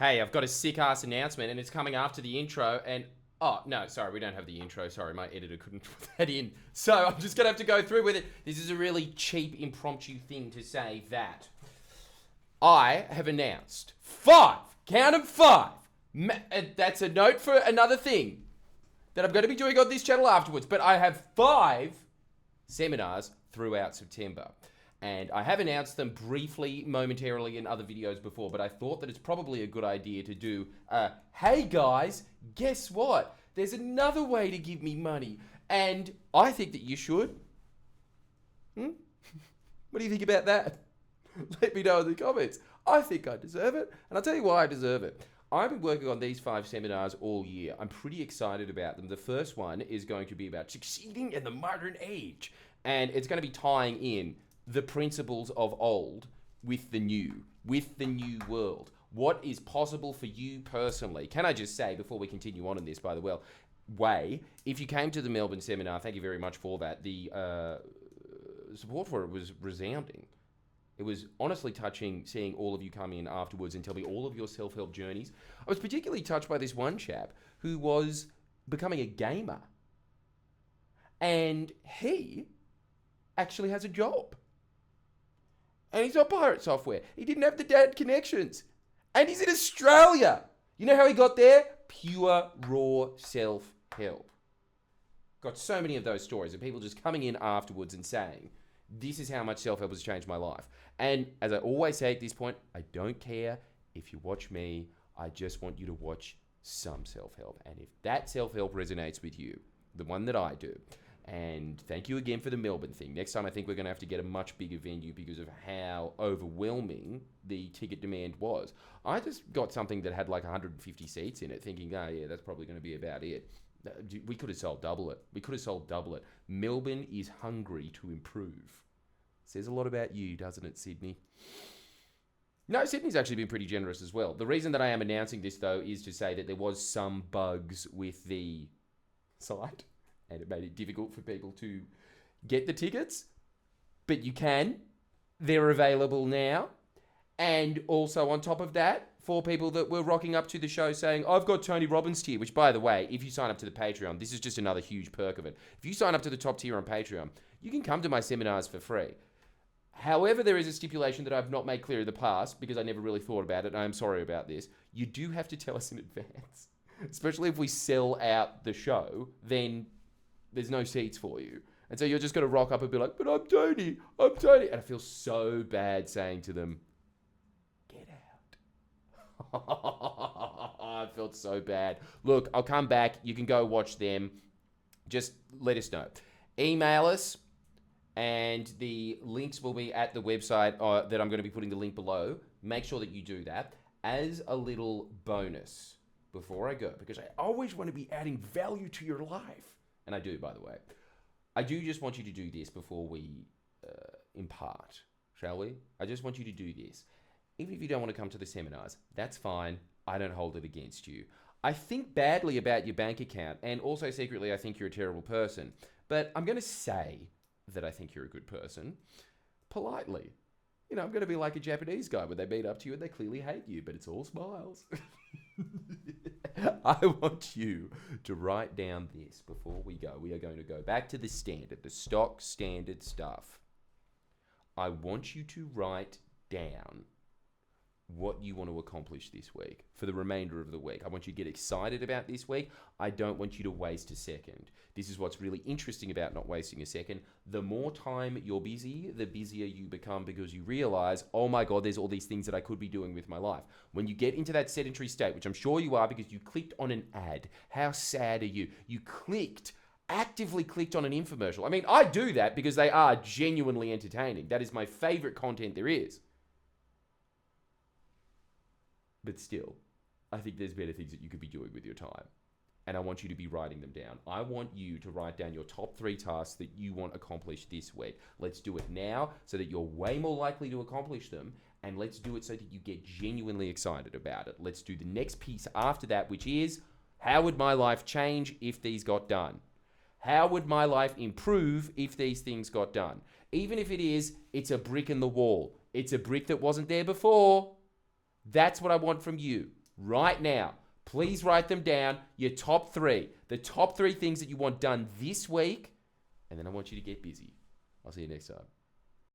Hey, I've got a sick-ass announcement, and it's coming after the intro, and... Oh, no, sorry, we don't have the intro. Sorry, my editor couldn't put that in. So I'm just going to have to go through with it. This is a really cheap, impromptu thing to say that I have announced 5, count them 5. That's a note for another thing that I'm going to be doing on this channel afterwards. But I have 5 seminars throughout September. And I have announced them briefly, momentarily in other videos before, but I thought that it's probably a good idea to do, hey guys, guess what? There's another way to give me money. And I think that you should. What do you think about that? Let me know in the comments. I think I deserve it, and I'll tell you why I deserve it. I've been working on these 5 seminars all year. I'm pretty excited about them. The first one is going to be about succeeding in the modern age, and it's going to be tying in the principles of old with the new world. What is possible for you personally? Can I just say, before we continue on in this, by the way, if you came to the Melbourne seminar, thank you very much for that. The support for it was resounding. It was honestly touching seeing all of you come in afterwards and tell me all of your self-help journeys. I was particularly touched by this one chap who was becoming a gamer. And he actually has a job. And he's on pirate software. He didn't have the dad connections. And he's in Australia. You know how he got there? Pure, raw self-help. Got so many of those stories of people just coming in afterwards and saying, this is how much self-help has changed my life. And as I always say at this point, I don't care if you watch me. I just want you to watch some self-help. And if that self-help resonates with you, the one that I do, and thank you again for the Melbourne thing. Next time I think we're going to have to get a much bigger venue because of how overwhelming the ticket demand was. I just got something that had like 150 seats in it thinking, oh yeah, that's probably going to be about it. We could have sold double it. Melbourne is hungry to improve. Says a lot about you, doesn't it, Sydney? No, Sydney's actually been pretty generous as well. The reason that I am announcing this, though, is to say that there was some bugs with the site, and it made it difficult for people to get the tickets. But you can. They're available now. And also on top of that, for people that were rocking up to the show saying, I've got Tony Robbins tier, which, by the way, if you sign up to the Patreon, this is just another huge perk of it. If you sign up to the top tier on Patreon, you can come to my seminars for free. However, there is a stipulation that I've not made clear in the past because I never really thought about it, and I'm sorry about this. You do have to tell us in advance. Especially if we sell out the show, then there's no seats for you. And so you're just going to rock up and be like, but I'm Tony. And I feel so bad saying to them, get out. I felt so bad. Look, I'll come back. You can go watch them. Just let us know. Email us, and the links will be at the website that I'm going to be putting the link below. Make sure that you do that as a little bonus before I go, because I always want to be adding value to your life. And I do, by the way. I do just want you to do this before we impart, shall we? I just want you to do this. Even if you don't want to come to the seminars, that's fine. I don't hold it against you. I think badly about your bank account, and also secretly I think you're a terrible person. But I'm going to say that I think you're a good person politely. You know, I'm going to be like a Japanese guy where they meet up to you and they clearly hate you, but it's all smiles. I want you to write down this before we go. We are going to go back to the standard, the stock standard stuff. I want you to write down what you want to accomplish this week for the remainder of the week. I want you to get excited about this week. I don't want you to waste a second. This is what's really interesting about not wasting a second. The more time you're busy, the busier you become because you realize, oh my God, there's all these things that I could be doing with my life. When you get into that sedentary state, which I'm sure you are because you clicked on an ad, how sad are you? You actively clicked on an infomercial. I mean, I do that because they are genuinely entertaining. That is my favorite content there is. But still, I think there's better things that you could be doing with your time. And I want you to be writing them down. I want you to write down your top 3 tasks that you want accomplished this week. Let's do it now so that you're way more likely to accomplish them. And let's do it so that you get genuinely excited about it. Let's do the next piece after that, which is, how would my life change if these got done? How would my life improve if these things got done? Even if it's a brick in the wall. It's a brick that wasn't there before. That's what I want from you. right now. Please write them down, your top 3. The top 3 things that you want done this week, and then I want you to get busy. I'll see you next time.